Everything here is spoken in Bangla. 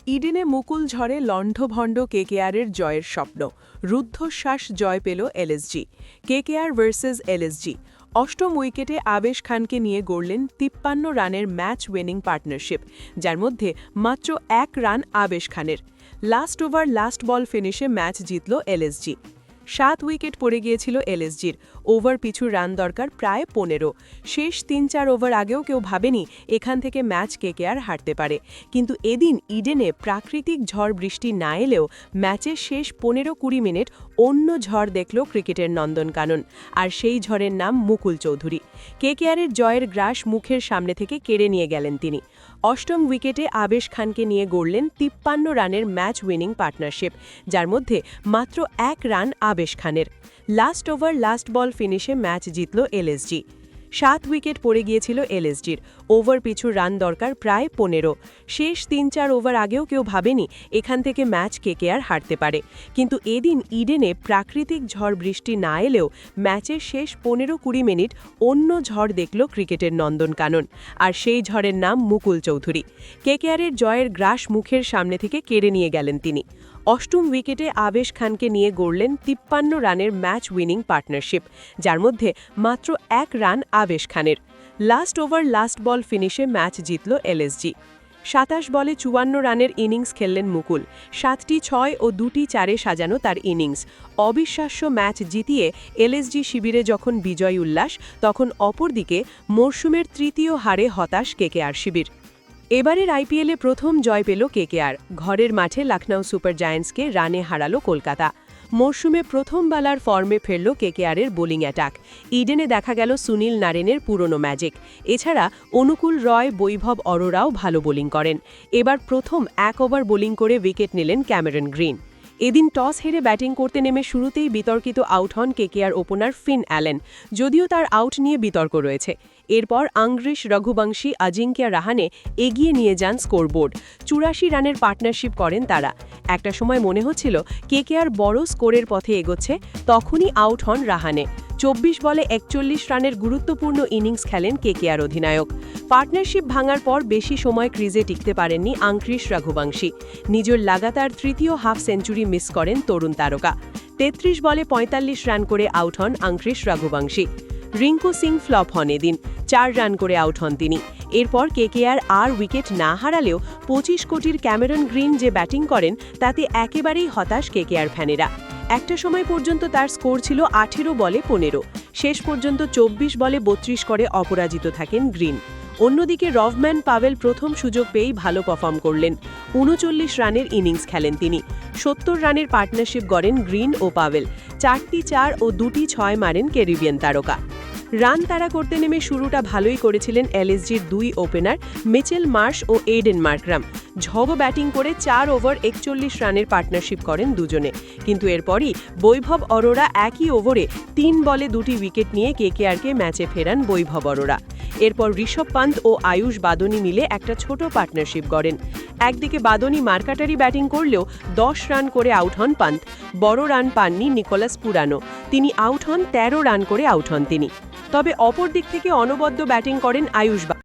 ইডেনে মুকুল ঝড়ে লণ্ঠভণ্ড কেকেআরের জয়ের স্বপ্ন রুদ্ধশ্বাস জয় পেল এলএসজি কেকেআর ভার্সেস এলএসজি অষ্টম উইকেটে আবেশ খানকে নিয়ে গড়লেন ৫৩ রানের ম্যাচ উইনিং পার্টনারশিপ যার মধ্যে মাত্র ১ রান আবেশ খানের লাস্ট ওভার লাস্ট বল ফিনিশে ম্যাচ জিতল এলএসজি ৭ উইকেট পড়ে গিয়েছিল এলএসজির ওভার পিছু রান দরকার প্রায় ১৫ শেষ ৩-৪ ওভার আগেও কেউ ভাবেনি এখান থেকে ম্যাচ কেকেআর হারতে পারে কিন্তু এদিন ইডেনে প্রাকৃতিক ঝড় বৃষ্টি না এলেও ম্যাচের শেষ ১৫-২০ মিনিট অন্য ঝড় দেখল ক্রিকেটের নন্দনকানন আর সেই ঝড়ের নাম মুকুল চৌধুরী কেকেআরের জয়ের গ্রাস মুখের সামনে থেকে কেড়ে নিয়ে গেলেন তিনি অষ্টম উইকেটে আবেশ খানকে নিয়ে গড়লেন ৫৩ রানের ম্যাচ উইনিং পার্টনারশিপ যার মধ্যে মাত্র ১ রান আবেশ খানের লাস্ট ওভার লাস্ট বল ফিনিশে ম্যাচ জিতল এলএসজি ৭ উইকেট পড়ে গিয়েছিল এলএসজির ওভার পিছু রান দরকার প্রায় ১৫ শেষ ৩-৪ ওভার আগেও কেউ ভাবেনি এখান থেকে ম্যাচ কেকেআর হারতে পারে কিন্তু এদিন ইডেনে প্রাকৃতিক ঝড় বৃষ্টি না এলেও ম্যাচের শেষ ১৫-২০ মিনিট অন্য ঝড় দেখল ক্রিকেটের নন্দনকানন আর সেই ঝড়ের নাম মুকুল চৌধুরী কেকেআরের জয়ের গ্রাস মুখের সামনে থেকে কেড়ে নিয়ে গেলেন তিনি অষ্টম উইকেটে আবেশ খানকে নিয়ে গড়লেন ৫৩ রানের ম্যাচ উইনিং পার্টনারশিপ যার মধ্যে মাত্র ১ রান আবেশ খানের লাস্ট ওভার লাস্ট বল ফিনিশে ম্যাচ জিতল এলএসজি ২৭ বলে ৫৪ রানের ইনিংস খেললেন মুকুল ৭টি ৬ ও ২টি ৪-এ সাজানো তার ইনিংস অবিশ্বাস্য ম্যাচ জিতিয়ে এলএসজি শিবিরে যখন বিজয় উল্লাস তখন অপরদিকে মরশুমের তৃতীয় হারে হতাশ কেকেআর শিবির এবারের আইপিএলে প্রথম জয় পেল কেকেআর ঘরের মাঠে লখনউ সুপার জায়ান্টসকে রানে হারালো কলকাতা মরশুমে প্রথম বালার ফর্মে ফেরল কেকেআরের বোলিং অ্যাটাক ইডেনে দেখা গেল সুনীল নারেনের পুরনো ম্যাজিক এছাড়া অনুকূল রয় বৈভব অরোরাও ভালো বোলিং করেন এবার প্রথম ১ ওভার বোলিং করে উইকেট নিলেন ক্যামেরন গ্রিন এদিন টস হেরে ব্যাটিং করতে নেমে শুরুতেই বিতর্কিত আউট হন কেকেআর ওপেনার ফিন অ্যালেন যদিও তার আউট নিয়ে বিতর্ক রয়েছে এরপর আংগ্রিশ রঘুবংশী আজিঙ্ক্য রাহানে এগিয়ে নিয়ে যান স্কোরবোর্ড ৮৪ রানের পার্টনারশিপ করেন তারা একটা সময় মনে হচ্ছিল কেকেআর বড় স্কোরের পথে এগোচ্ছে তখনই আউট হন রাহানে ২৪ বলে ৪১ রানের গুরুত্বপূর্ণ ইনিংস খেলেন কেকেআর অধিনায়ক পার্টনারশিপ ভাঙার পর বেশি সময় ক্রিজে টিকতে পারেননি আংগ্রিশ রঘুবংশী নিজের লাগাতার তৃতীয় হাফ সেঞ্চুরি মিস করেন তরুণ তারকা ৩৩ বলে ৪৫ রান করে আউট হন আংগ্রিশ রঘুবংশী রিঙ্কু সিং ফ্লপ হন এদিন ৪ রান করে আউট হন তিনি এরপর কেকেআর আর উইকেট না হারালেও ২৫ কোটির ক্যামেরন গ্রিন যে ব্যাটিং করেন তাতে একেবারেই হতাশ কেকেআর ফ্যানেরা একটা সময় পর্যন্ত তার স্কোর ছিল ১৮ বলে ১৫ শেষ পর্যন্ত ২৪ বলে ৩২ করে অপরাজিত থাকেন গ্রিন অন্যদিকে রভম্যান পাভেল প্রথম সুযোগ পেয়েই ভালো পারফর্ম করলেন ৩৯ রানের ইনিংস খেলেন তিনি ৭০ রানের পার্টনারশিপ গড়েন গ্রিন ও পাভেল ৪টি ৪ ও ২টি ৬ মারেন ক্যারিবিয়ান তারকা রান তাড়া করতে নেমে শুরুটা ভালোই করেছিলেন এলএসজির ২ ওপেনার মিচেল মার্শ ও এইডেন মার্করাম ঝড়ো ব্যাটিং করে ৪ ওভার ৪১ রানের পার্টনারশিপ করেন দুজনে কিন্তু এরপরই বৈভব অরোরা একই ওভারে ৩ বলে ২টি উইকেট নিয়ে কেকেআরকে ম্যাচে ফেরান বৈভব অরোরা এরপর ঋষভ পান্ত ও আয়ুষ বাদনি মিলে একটা ছোট পার্টনারশিপ গড়েন একদিকে বাদনি মার্কাটারি ব্যাটিং করলেও ১০ রান করে আউট হন পান্ত বড় রান পাননি নিকোলাস পুরানো তিনি আউট হন ১৩ রান করে আউট হন তিনি তবে অপর দিক থেকে অনবদ্য ব্যাটিং করেন আয়ুষ